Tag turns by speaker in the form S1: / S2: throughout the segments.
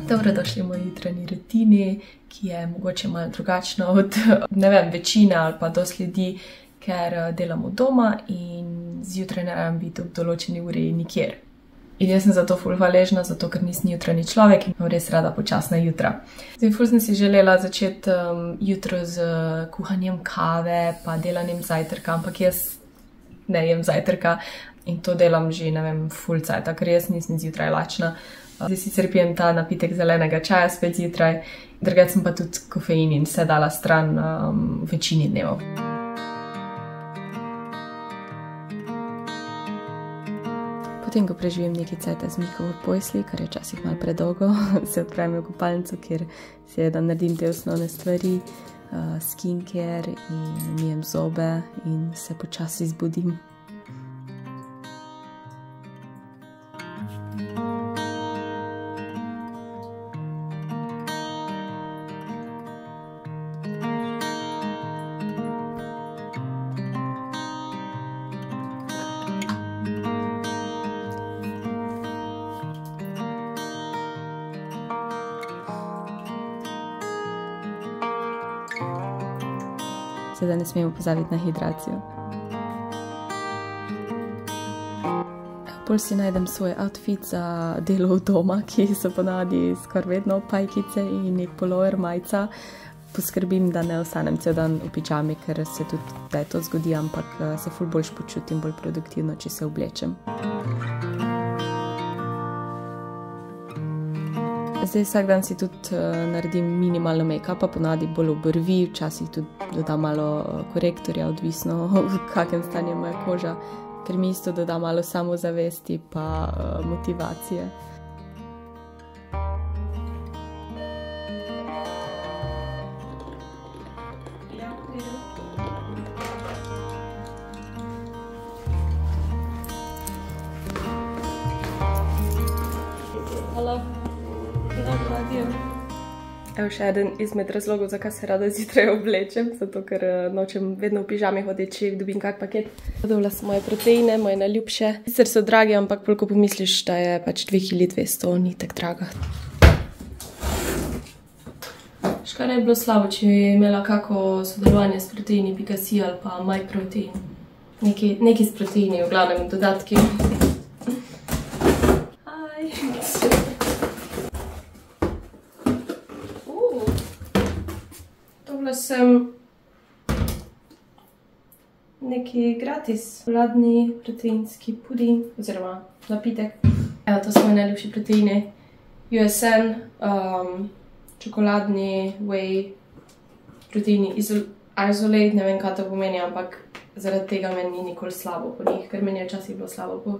S1: Dobrodošli v moji jutranji rutini, ki je mogoče malo drugačna od, ne vem, večine ali pa dosti ljudi, ker delam od doma in zjutraj ne rabim biti ob določeni uri nikjer. In jaz sem zato ful hvaležna, zato ker nisem jutranji človek in imam res rada počasna jutra. Zdaj, ful sem si želela začeti jutro z kuhanjem kave pa delanjem zajtrka, ampak jaz ne jem zajtrka in to delam že, ne vem, ful cajta, ker jaz nisem zjutraj lačna. Zdaj sicer pijem ta napitek zelenega čaja spet zjutraj, drugače sem pa tudi kofein in vse dala stran v večini dnevov. Potem, ko preživim nekaj cajta z Miko v posli, kar je včasih malo predolgo, se odpravim v kopalnico, kjer si da naredim te osnovne stvari, skincare in mijem zobe in se počasi zbudim. Seveda ne smemo pozabiti na hidracijo. Pol si najdem svoj outfit za delo od doma, ki so ponavadi skoraj vedno pajkice in nek pullover, majica. Poskrbim, da ne ostanem cel dan v pižami, ker se tudi kdaj to zgodi, ampak se ful boljš počutim, bolj produktivno, če se oblečem. Zdaj vsak dan si tudi naredim minimalno make-upa, ponavadi bolj obrvi, včasih tudi dodam malo korektorja, odvisno v kakem stanju je moja koža, ker mi isto doda malo samozavesti pa motivacije. Evo še eden izmed razlogov, zakaj se rada zjutraj oblečem, zato ker nočem vedno v pižami hoditi, če dobim kak paket. Dobila sem moje proteine, moje najljubše. Sicer so dragi, ampak koliko pomisliš, da je pač 2 kg 200, ni tak draga. Škar ne bi bilo slabo, če bi imela kako sodelovanje s proteini.si ali pa MyProtein. Neki s proteini, v glavnem dodatki. Dobila sem neki gratis vladni proteinski puding oziroma napitek. Evo, to so moji najljubši proteini. USN, čokoladni whey proteini isolate, ne vem, kaj to pomeni, ampak zaradi tega meni ni nikoli slabo po njih, ker meni je včasih bilo slabo po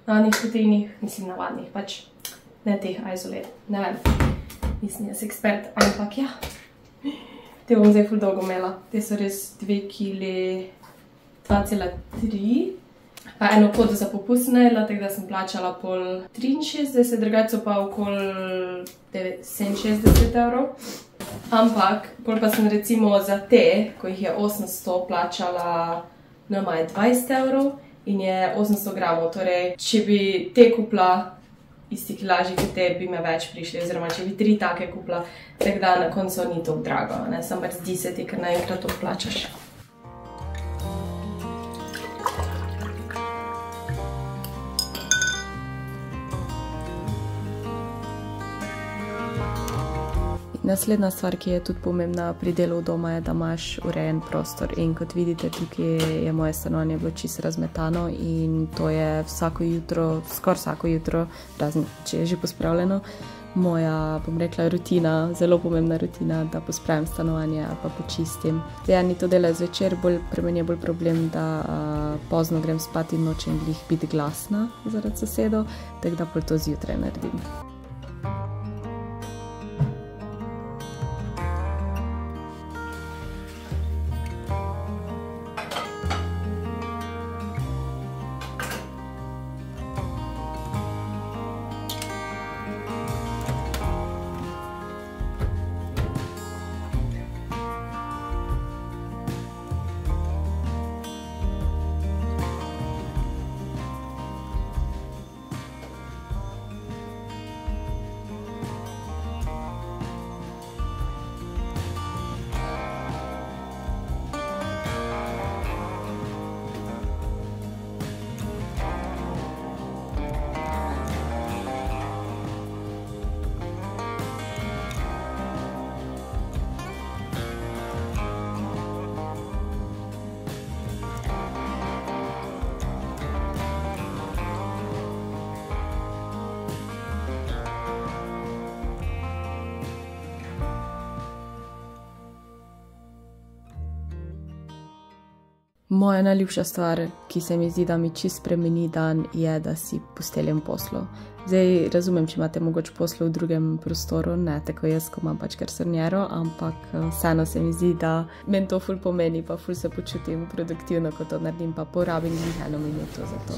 S1: navadnih proteinih, mislim navadnih, pač ne teh isolate, ne vem, nisem jaz ekspert, ampak ja. Te bom zdaj ful dolgo imela. Te so res 2 kg 2,3. Pa eno kodo za popust sem najedla, tako da sem plačala pol 63, drugače so pa okoli 67 evrov. Ampak, pol pa sem recimo za te, ko jih je 800, plačala nama je 20 evrov in je 800 gramov. Torej, če bi te kupila isti kilaži, kot te, bi me več prišli, oziroma če bi 3 take kupila, tako da na koncu ni toliko drago, ne, samo pač zdi se ti, ker naenkrat to plačaš. Naslednja stvar, ki je tudi pomembna pri delu doma, je, da imaš urejen prostor in kot vidite, tukaj je moje stanovanje bilo čisto razmetano in to je vsako jutro, skoraj vsako jutro, razen če je že pospravljeno, moja, bom rekla, rutina, zelo pomembna rutina, da pospravim stanovanje ali pa počistim. Zdaj, eni to delajo zvečer, pri meni je bolj problem, da pozno grem spat in nočem glih biti glasna zaradi sosedov, tako da pol to zjutraj naredim. Moja najljubša stvar, ki se mi zdi, da mi čist spremeni dan, je, da si posteljem poslo. Zdaj razumem, če imate mogoče poslo v drugem prostoru, ne tako jaz, ko imam pač garsonjero, ampak vseeno se mi zdi, da meni to ful pomeni, pa ful se počutim produktivno, ko to naredim, pa porabim glih 1 minuto za to.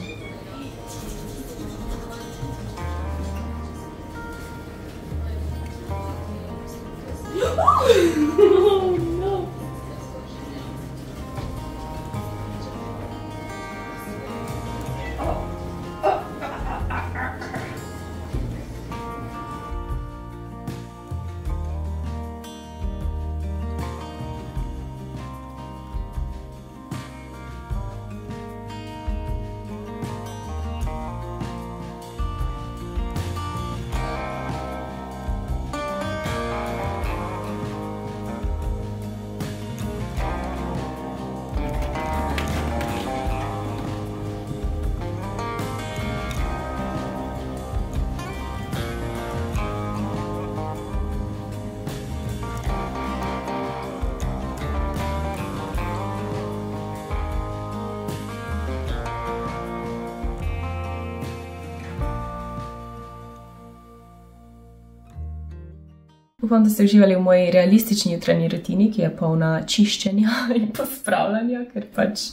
S1: Upam, da ste uživali v moji realistični jutranji rutini, ki je polna čiščenja in pospravljanja, ker pač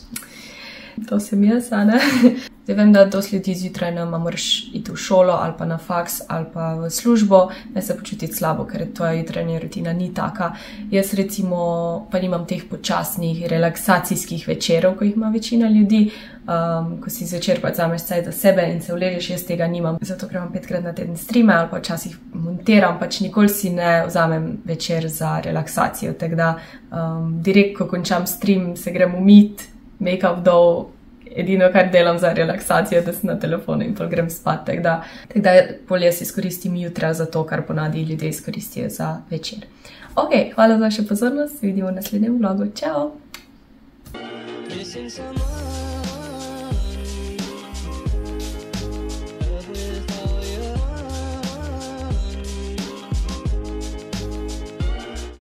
S1: to sem jaz, a ne? Zdaj vem, da dosti ljudi zjutraj nama moraš iti v šolo ali pa na faks ali pa v službo, ne se počutiti slabo, ker tvoja jutranja rutina ni taka. Jaz recimo pa nimam teh počasnih relaksacijskih večerov, ko jih ima večina ljudi, ko si zvečer pač vzameš cajt za sebe in se uležeš, jaz tega nimam. Zato ker imam 5-krat na teden streame ali pa včasih montiram, pač nikoli si ne vzamem večer za relaksacijo, tako da direkt, ko končam stream, se grem umit, make-up dol, edino, kar delam za relaksacijo, da sem na telefonu in pol grem spat, tako da bolj jaz izkoristim jutra za to, kar ponavadi ljudje izkoristijo za večer. Ok, hvala za vašo pozornost, vidimo v naslednjem vlogu, čao!